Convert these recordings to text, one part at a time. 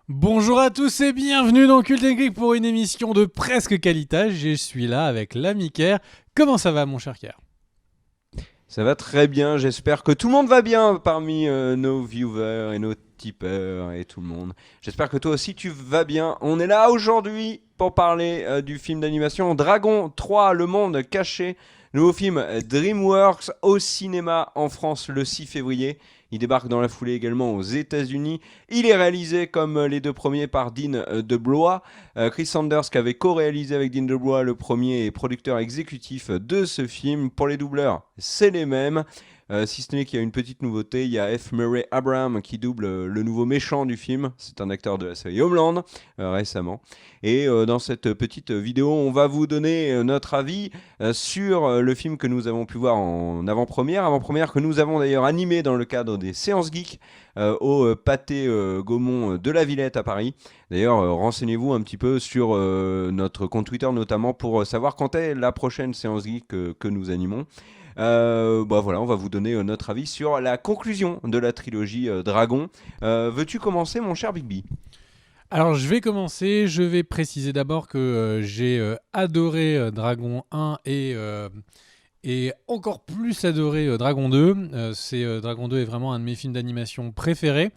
Bonjour à tous et bienvenue dans Cult & Geek pour une émission de presque qualité. Je suis là avec l'ami Kerr. Comment ça va mon cher Kerr? Ça va très bien, j'espère que tout le monde va bien parmi nos viewers et nos tipeurs et tout le monde. J'espère que toi aussi tu vas bien. On est là aujourd'hui pour parler du film d'animation Dragon 3, Le Monde Caché. Nouveau film DreamWorks au cinéma en France le 6 février. Il débarque dans la foulée également aux États-Unis. Il est réalisé comme les deux premiers par Dean DeBlois. Chris Sanders qui avait co-réalisé avec Dean DeBlois le premier et producteur exécutif de ce film. Pour les doubleurs, c'est les mêmes. Si ce n'est qu'il y a une petite nouveauté, il y a F. Murray Abraham qui double le nouveau méchant du film. C'est un acteur de la série Homeland récemment. Et dans cette petite vidéo, on va vous donner notre avis sur le film que nous avons pu voir en avant-première. Avant-première que nous avons d'ailleurs animé dans le cadre des séances geeks au Pâté Gaumont de la Villette à Paris. D'ailleurs, renseignez-vous un petit peu sur notre compte Twitter notamment pour savoir quand est la prochaine séance geek que nous animons. Voilà, on va vous donner notre avis sur la conclusion de la trilogie Dragon. Veux-tu commencer, mon cher Bigby? Alors je vais commencer, je vais préciser d'abord que j'ai adoré Dragon 1 et encore plus adoré Dragon 2. Dragon 2 est vraiment un de mes films d'animation préférés.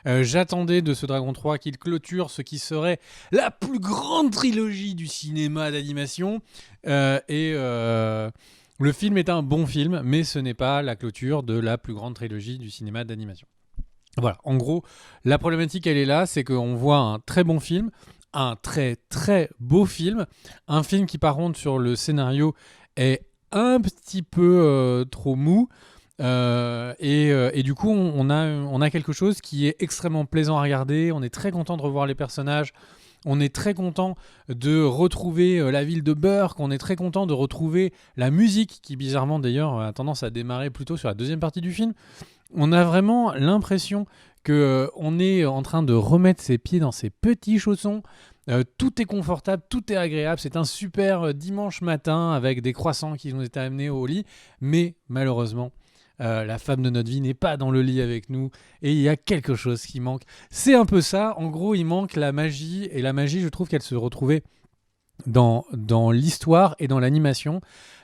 J'attendais de ce Dragon 3 qu'il clôture ce qui serait la plus grande trilogie du cinéma d'animation. Le film est un bon film, mais ce n'est pas la clôture de la plus grande trilogie du cinéma d'animation. Voilà, en gros, la problématique, elle est là, c'est qu'on voit un très bon film, un très très beau film, un film qui par contre sur le scénario est un petit peu trop mou, et du coup on a quelque chose qui est extrêmement plaisant à regarder, on est très content de revoir les personnages, on est très content de retrouver la ville de Burke, on est très content de retrouver la musique qui bizarrement d'ailleurs a tendance à démarrer plutôt sur la deuxième partie du film. On a vraiment l'impression que on est en train de remettre ses pieds dans ses petits chaussons. Tout est confortable, tout est agréable. C'est un super dimanche matin avec des croissants qui nous étaient amenés au lit. Mais malheureusement, la femme de notre vie n'est pas dans le lit avec nous et il y a quelque chose qui manque. C'est un peu ça. En gros, il manque la magie. Et la magie, je trouve qu'elle se retrouvait dans l'histoire et dans l'animation.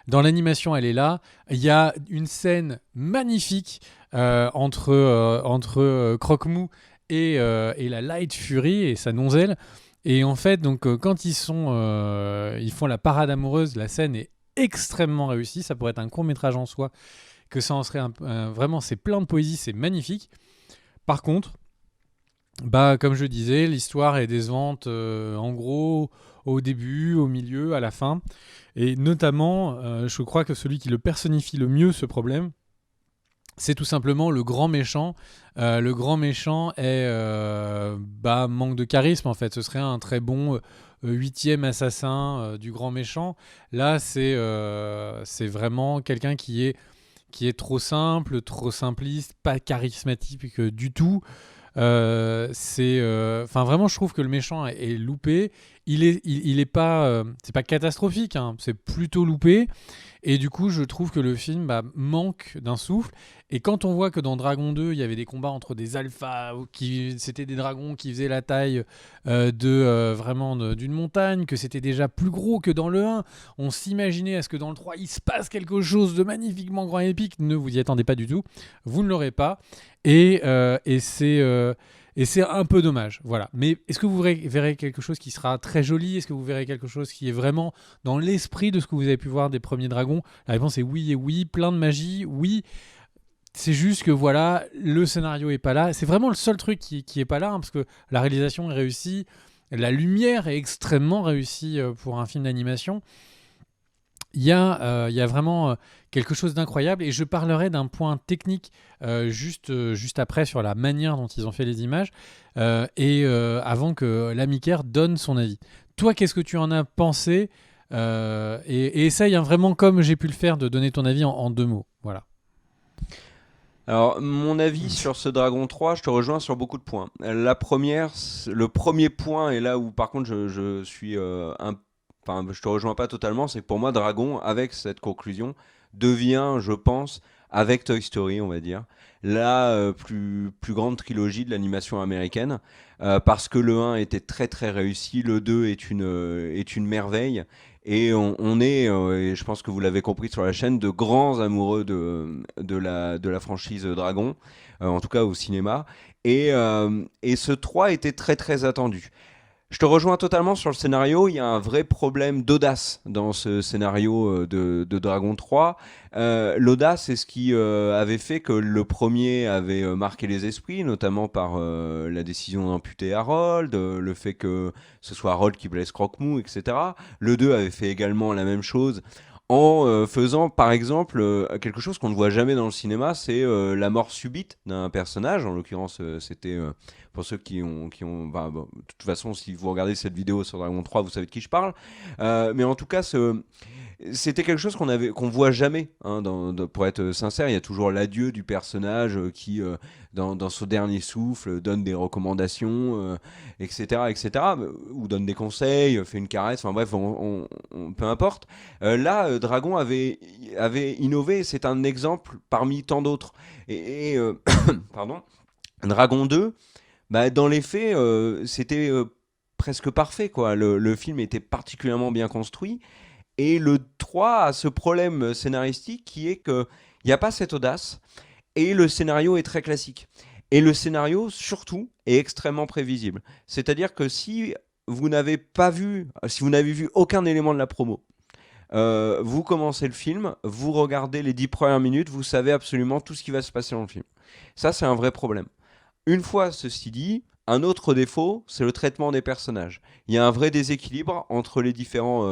Dans l'animation, elle est là. Il y a une scène magnifique entre Croque-Mou et la Light Fury et sa donzelle. Et en fait, donc, quand ils font la parade amoureuse, la scène est extrêmement réussie. Ça pourrait être un court-métrage en soi, que ça en serait vraiment, c'est plein de poésie, c'est magnifique. Par contre, bah, comme je disais, l'histoire est décevante en gros au début, au milieu, à la fin. Et notamment, je crois que celui qui le personnifie le mieux ce problème, c'est tout simplement le grand méchant. Le grand méchant manque de charisme en fait. Ce serait un très bon huitième assassin du grand méchant. Là, c'est vraiment quelqu'un qui est trop simple, trop simpliste, pas charismatique du tout. Vraiment, je trouve que le méchant est loupé. Il est pas, c'est pas catastrophique, hein, c'est plutôt loupé. Et du coup, je trouve que le film manque d'un souffle. Et quand on voit que dans Dragon 2, il y avait des combats entre des alphas, c'était des dragons qui faisaient la taille d'une montagne, que c'était déjà plus gros que dans le 1, on s'imaginait à ce que dans le 3, il se passe quelque chose de magnifiquement grand et épique. Ne vous y attendez pas du tout. Vous ne l'aurez pas. Et c'est un peu dommage, voilà. Mais est-ce que vous verrez quelque chose qui sera très joli? Est-ce que vous verrez quelque chose qui est vraiment dans l'esprit de ce que vous avez pu voir des premiers dragons? La réponse est oui et oui, plein de magie, oui. C'est juste que voilà, le scénario est pas là. C'est vraiment le seul truc qui est pas là, hein, parce que la réalisation est réussie, la lumière est extrêmement réussie pour un film d'animation. Il y a vraiment quelque chose d'incroyable et je parlerai d'un point technique juste après sur la manière dont ils ont fait les images avant que l'ami Kerr donne son avis. Toi, qu'est-ce que tu en as pensé et essaye vraiment comme j'ai pu le faire de donner ton avis en deux mots. Voilà. Alors, mon avis sur ce Dragon 3, je te rejoins sur beaucoup de points. La première, le premier point, et là où par contre je suis enfin, je te rejoins pas totalement, c'est que pour moi, Dragon, avec cette conclusion, devient, je pense, avec Toy Story, on va dire, la plus grande trilogie de l'animation américaine, parce que le 1 était très très réussi, le 2 est une merveille, et on est, et je pense que vous l'avez compris sur la chaîne, de grands amoureux de la franchise Dragon, en tout cas au cinéma, et ce 3 était très très attendu. Je te rejoins totalement sur le scénario. Il y a un vrai problème d'audace dans ce scénario de Dragon 3. L'audace, c'est ce qui avait fait que le premier avait marqué les esprits, notamment par la décision d'amputer Harold, le fait que ce soit Harold qui blesse Croque-Mou, etc. Le 2 avait fait également la même chose en faisant, par exemple, quelque chose qu'on ne voit jamais dans le cinéma, c'est la mort subite d'un personnage. En l'occurrence, c'était pour ceux bah, bon, de toute façon, si vous regardez cette vidéo sur Dragon 3, vous savez de qui je parle. Mais en tout cas, c'était quelque chose qu'on voit jamais. Hein, pour être sincère, il y a toujours l'adieu du personnage qui, dans son dernier souffle, donne des recommandations, etc., etc., ou donne des conseils, fait une caresse. Enfin bref, peu importe. Là, Dragon avait innové. C'est un exemple parmi tant d'autres. Pardon. Dragon 2, bah, dans les faits, c'était presque parfait, quoi. Le film était particulièrement bien construit. Et le 3 a ce problème scénaristique qui est qu'il n'y a pas cette audace. Et le scénario est très classique. Et le scénario, surtout, est extrêmement prévisible. C'est-à-dire que si vous n'avez vu aucun élément de la promo, vous commencez le film, vous regardez les 10 premières minutes, vous savez absolument tout ce qui va se passer dans le film. Ça, c'est un vrai problème. Une fois ceci dit, un autre défaut, c'est le traitement des personnages. Il y a un vrai déséquilibre entre les différents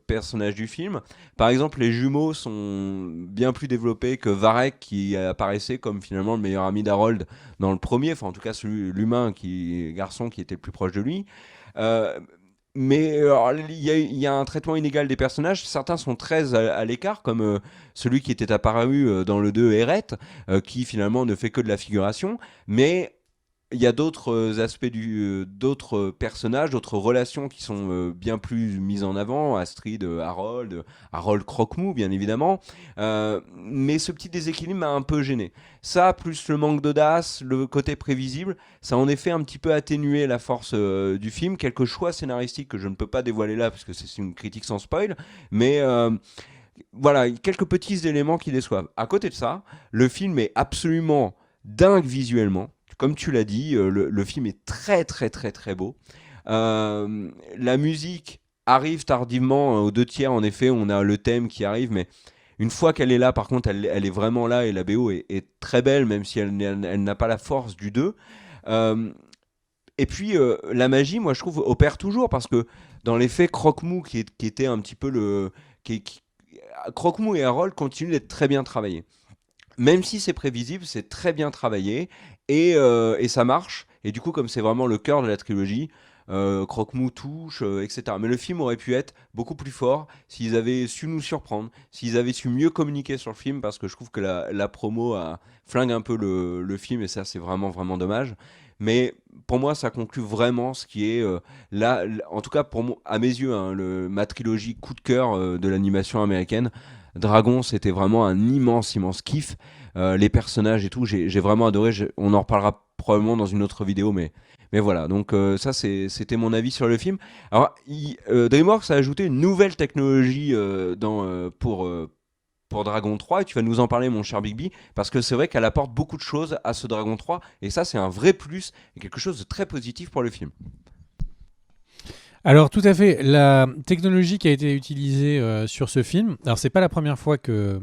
personnages du film. Par exemple, les jumeaux sont bien plus développés que Varek, qui apparaissait comme finalement le meilleur ami d'Harold dans le premier, enfin en tout cas garçon qui était le plus proche de lui. Euh, mais alors, il y a un traitement inégal des personnages. Certains sont très à l'écart, comme celui qui était apparu dans le 2, Eret, qui finalement ne fait que de la figuration. Mais il y a d'autres aspects d'autres personnages, d'autres relations qui sont bien plus mises en avant. Astrid, Harold Croque-Mou, bien évidemment. Mais ce petit déséquilibre m'a un peu gêné. Ça, plus le manque d'audace, le côté prévisible, ça a en effet un petit peu atténué la force du film. Quelques choix scénaristiques que je ne peux pas dévoiler là, parce que c'est une critique sans spoil. Mais voilà, quelques petits éléments qui déçoivent. À côté de ça, le film est absolument dingue visuellement. Comme tu l'as dit, le film est très très très très beau. La musique arrive tardivement, aux 2 tiers. En effet, on a le thème qui arrive, mais une fois qu'elle est là, par contre, elle est vraiment là, et la BO est très belle, même si elle n'a pas la force du 2. Euh, et puis, la magie, moi, je trouve, opère toujours, parce que dans les faits, Croque-Mou, qui était un petit peu Croque-Mou et Harold continuent d'être très bien travaillés. Même si c'est prévisible, c'est très bien travaillé, et ça marche. Et du coup, comme c'est vraiment le cœur de la trilogie, Croque-Mou touche, etc. Mais le film aurait pu être beaucoup plus fort s'ils avaient su nous surprendre, s'ils avaient su mieux communiquer sur le film, parce que je trouve que la promo flingue un peu le film, et ça, c'est vraiment, vraiment dommage. Mais pour moi, ça conclut vraiment ce qui est en tout cas pour moi, à mes yeux, hein, ma trilogie coup de cœur de l'animation américaine. Dragon, c'était vraiment un immense, immense kiff. Les personnages et tout, j'ai vraiment adoré. On en reparlera probablement dans une autre vidéo, mais voilà. Donc ça, c'était mon avis sur le film. Alors, DreamWorks a ajouté une nouvelle technologie pour Dragon 3, et tu vas nous en parler, mon cher Bigby, parce que c'est vrai qu'elle apporte beaucoup de choses à ce Dragon 3, et ça, c'est un vrai plus et quelque chose de très positif pour le film. Alors tout à fait, la technologie qui a été utilisée sur ce film, alors c'est pas la première fois que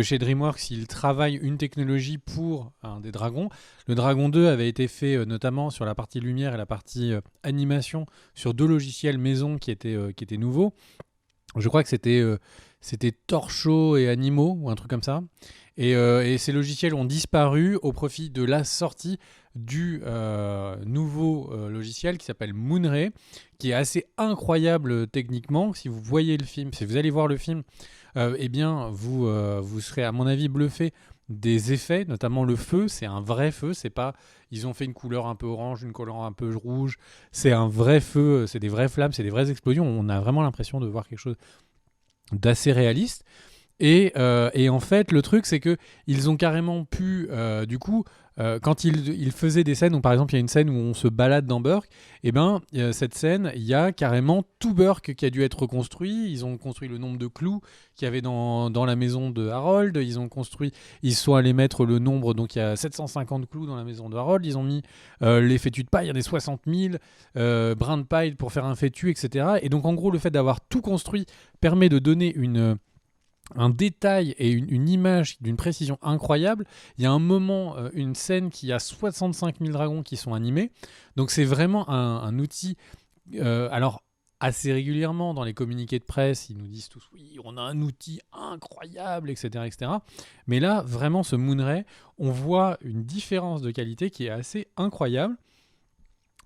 chez DreamWorks ils travaillent une technologie pour un des dragons. Le Dragon 2 avait été fait notamment sur la partie lumière et la partie animation sur 2 logiciels maison qui étaient nouveaux. Je crois que c'était Torchon et Animaux ou un truc comme ça. Et ces logiciels ont disparu au profit de la sortie du nouveau logiciel qui s'appelle Moonray, qui est assez incroyable techniquement. Si vous voyez le film, si vous allez voir le film, eh bien vous serez à mon avis bluffé des effets, notamment le feu. C'est un vrai feu, c'est pas ils ont fait une couleur un peu orange, une couleur un peu rouge. C'est un vrai feu, c'est des vraies flammes, c'est des vraies explosions. On a vraiment l'impression de voir quelque chose d'assez réaliste. Et en fait, le truc, c'est que ils ont carrément pu, du coup, quand ils faisaient des scènes où, par exemple, il y a une scène où on se balade dans Burke, et ben, cette scène, il y a carrément tout Burke qui a dû être reconstruit. Ils ont construit le nombre de clous qu'il y avait dans la maison de Harold. Ils sont allés mettre le nombre, donc il y a 750 clous dans la maison de Harold. Ils ont mis les fétus de paille, il y en a 60 000 brins de paille pour faire un fétu, etc. Et donc, en gros, le fait d'avoir tout construit permet de donner un détail et une image d'une précision incroyable. Il y a un moment, une scène qui a 65 000 dragons qui sont animés. Donc c'est vraiment un outil. Alors, assez régulièrement, dans les communiqués de presse, ils nous disent tous oui, on a un outil incroyable, etc., etc. Mais là, vraiment, ce Moon-Ray, on voit une différence de qualité qui est assez incroyable.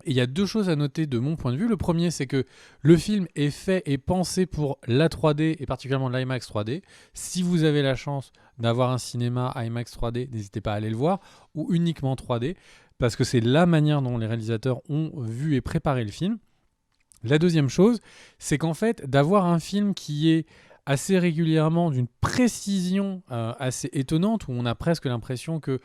Et il y a deux choses à noter de mon point de vue. Le premier, c'est que le film est fait et pensé pour la 3D et particulièrement l'IMAX 3D. Si vous avez la chance d'avoir un cinéma IMAX 3D, n'hésitez pas à aller le voir, ou uniquement 3D, parce que c'est la manière dont les réalisateurs ont vu et préparé le film. La deuxième chose, c'est qu'en fait, d'avoir un film qui est assez régulièrement d'une précision assez étonnante, où on a presque l'impression que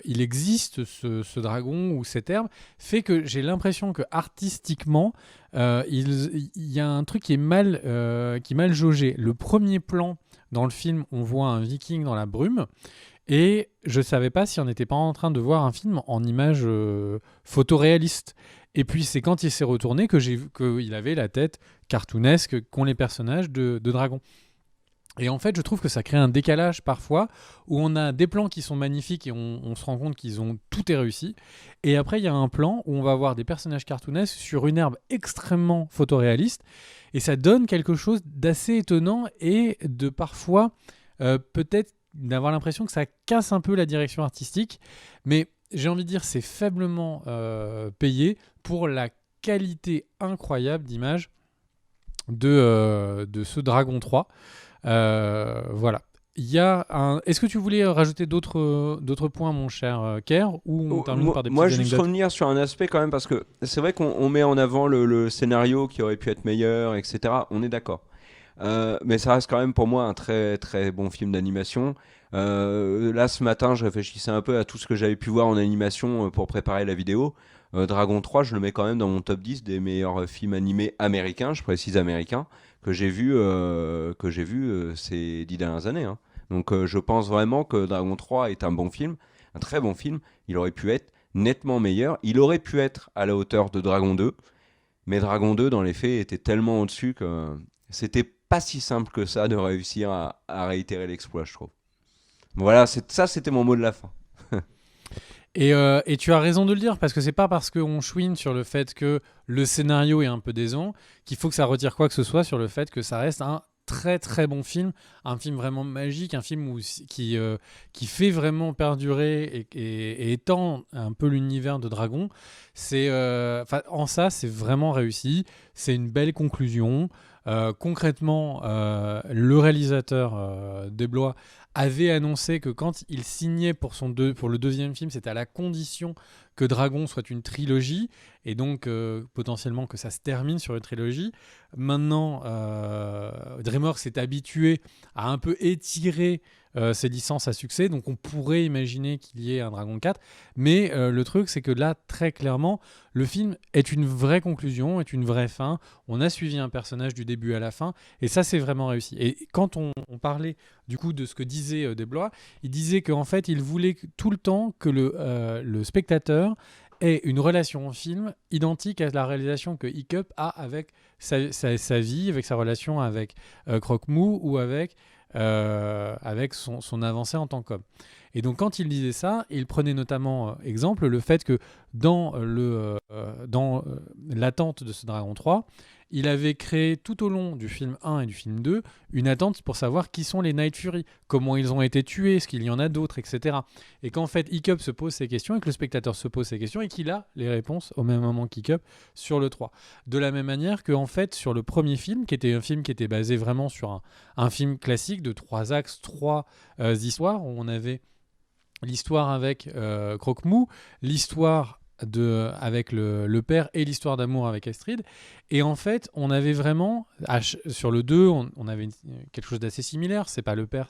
il existe ce dragon ou cette herbe, fait que j'ai l'impression que artistiquement, il y a un truc qui est mal jaugé. Le premier plan dans le film, on voit un viking dans la brume, et je savais pas si on n'était pas en train de voir un film en images photoréalistes. Et puis c'est quand il s'est retourné que j'ai vu qu'il avait la tête cartoonesque qu'ont les personnages de dragons. Et en fait, je trouve que ça crée un décalage parfois où on a des plans qui sont magnifiques et on se rend compte qu'ils ont tout est réussi. Et après, il y a un plan où on va voir des personnages cartoonesques sur une herbe extrêmement photoréaliste. Et ça donne quelque chose d'assez étonnant et de parfois peut-être d'avoir l'impression que ça casse un peu la direction artistique. Mais j'ai envie de dire c'est faiblement payé pour la qualité incroyable d'image de ce Dragon 3. Voilà. Est-ce que tu voulais rajouter d'autres points, mon cher Kerr, ou on termine par des petites Moi, anecdotes? juste revenir sur un aspect quand même, parce que c'est vrai qu'on met en avant le scénario qui aurait pu être meilleur, etc. On est d'accord. Mais ça reste quand même pour moi un très très bon film d'animation. Là, ce matin, je réfléchissais un peu à tout ce que j'avais pu voir en animation pour préparer la vidéo. Dragon 3, je le mets quand même dans mon top 10 des meilleurs films animés américains, je précise américains, que j'ai vu ces 10 dernières années, hein. Donc je pense vraiment que Dragon 3 est un bon film, un très bon film. Il aurait pu être nettement meilleur. Il aurait pu être à la hauteur de Dragon 2. Mais Dragon 2, dans les faits, était tellement au-dessus que c'était pas si simple que ça de réussir à réitérer l'exploit, je trouve. Voilà, ça c'était mon mot de la fin. Et tu as raison de le dire, parce que c'est pas parce qu'on chouine sur le fait que le scénario est un peu décevant qu'il faut que ça retire quoi que ce soit sur le fait que ça reste un très très bon film, un film vraiment magique, un film qui fait vraiment perdurer et étend un peu l'univers de Dragon. En ça, c'est vraiment réussi. C'est une belle conclusion. Concrètement, le réalisateur Deblois avait annoncé que quand il signait pour le deuxième film, c'était à la condition que Dragon soit une trilogie, et donc potentiellement que ça se termine sur une trilogie. Maintenant, DreamWorks s'est habitué à un peu étirer ses licences à succès, donc on pourrait imaginer qu'il y ait un Dragon 4, mais le truc c'est que là, très clairement, le film est une vraie conclusion, est une vraie fin. On a suivi un personnage du début à la fin, et ça c'est vraiment réussi. Et quand on parlait du coup de ce que disait Deblois, il disait qu'en fait il voulait tout le temps que le spectateur ait une relation au film identique à la réalisation que Hiccup a avec sa vie, avec sa relation avec Croque-Mou ou avec son avancée en tant qu'homme. Et donc quand il disait ça, il prenait notamment exemple le fait que dans l'attente de ce Dragon 3, il avait créé tout au long du film 1 et du film 2 une attente pour savoir qui sont les Night Fury, comment ils ont été tués, est-ce qu'il y en a d'autres, etc. Et qu'en fait Hiccup se pose ces questions et que le spectateur se pose ces questions et qu'il a les réponses au même moment qu'Hiccup sur le 3. De la même manière qu'en fait sur le premier film, qui était un film qui était basé vraiment sur un film classique de 3 axes, 3 histoires, où on avait l'histoire avec Croque-Mou, l'histoire avec le père et l'histoire d'amour avec Astrid. Et en fait, on avait vraiment, sur le 2, on avait quelque chose d'assez similaire. C'est pas le père,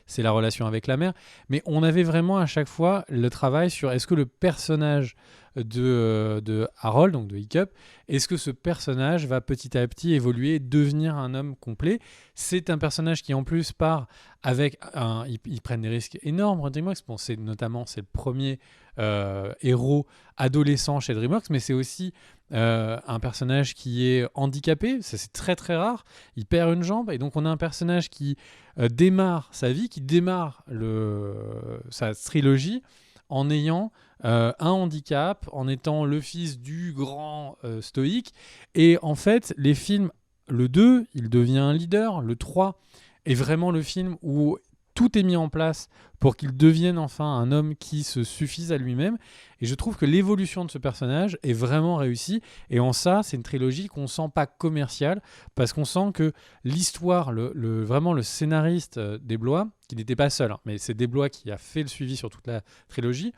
c'est la relation avec la mère. Mais on avait vraiment à chaque fois le travail sur est-ce que le personnage de Harold, donc de Hiccup, est-ce que ce personnage va petit à petit évoluer, devenir un homme complet. C'est un personnage qui en plus part avec ils prennent des risques énormes, DreamWorks. Bon, c'est le premier héros adolescent chez DreamWorks, mais c'est aussi un personnage qui est handicapé, ça c'est très très rare, il perd une jambe, et donc on a un personnage qui démarre sa vie, qui démarre sa trilogie en ayant un handicap, en étant le fils du grand stoïque, et en fait les films, le 2, il devient un leader, le 3 est vraiment le film où tout est mis en place pour qu'il devienne enfin un homme qui se suffise à lui-même. Et je trouve que l'évolution de ce personnage est vraiment réussie. Et en ça, c'est une trilogie qu'on sent pas commerciale, parce qu'on sent que l'histoire, vraiment le scénariste Desblois, qui n'était pas seul, mais c'est Desblois qui a fait le suivi sur toute la trilogie,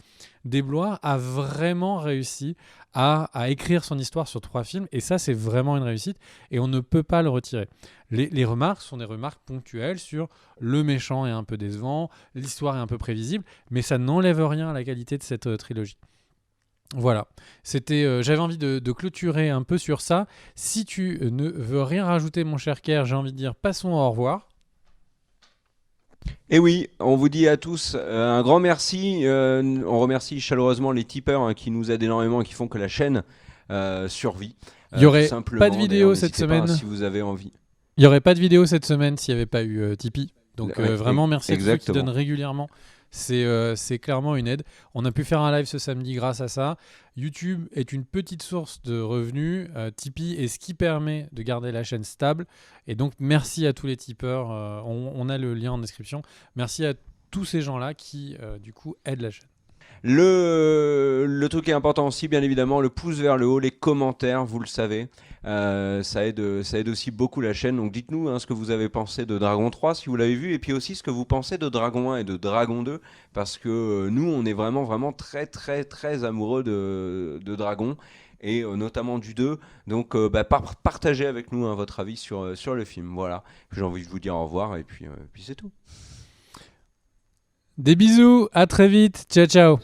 Desblois a vraiment réussi à écrire son histoire sur 3 films. Et ça, c'est vraiment une réussite. Et on ne peut pas le retirer. Les remarques sont des remarques ponctuelles sur le méchant est un peu décevant, l'histoire est un peu prévisible, mais ça n'enlève rien à la qualité de cette trilogie. Voilà, j'avais envie de clôturer un peu sur ça. Si tu ne veux rien rajouter, mon cher Kerr, j'ai envie de dire passons au revoir. Et oui, on vous dit à tous un grand merci. On remercie chaleureusement les tipeurs qui nous aident énormément et qui font que la chaîne survit. Il n'y aurait pas de vidéo cette semaine si vous avez envie. Il n'y aurait pas de vidéo cette semaine s'il n'y avait pas eu Tipeee. Donc vraiment merci à tous ceux qui donnent régulièrement. C'est clairement une aide. On a pu faire un live ce samedi grâce à ça. YouTube est une petite source de revenus. Tipeee est ce qui permet de garder la chaîne stable. Et donc merci à tous les tipeurs. On a le lien en description. Merci à tous ces gens-là qui du coup aident la chaîne. Le truc qui est important aussi, bien évidemment, le pouce vers le haut, les commentaires, vous le savez. Ça aide aussi beaucoup la chaîne. Donc dites-nous ce que vous avez pensé de Dragon 3 si vous l'avez vu, et puis aussi ce que vous pensez de Dragon 1 et de Dragon 2, parce que nous on est vraiment vraiment très très très amoureux de Dragon, et notamment du 2. Donc partagez avec nous votre avis sur le film. Voilà, j'ai envie de vous dire au revoir, et puis c'est tout. Des bisous, à très vite, ciao ciao.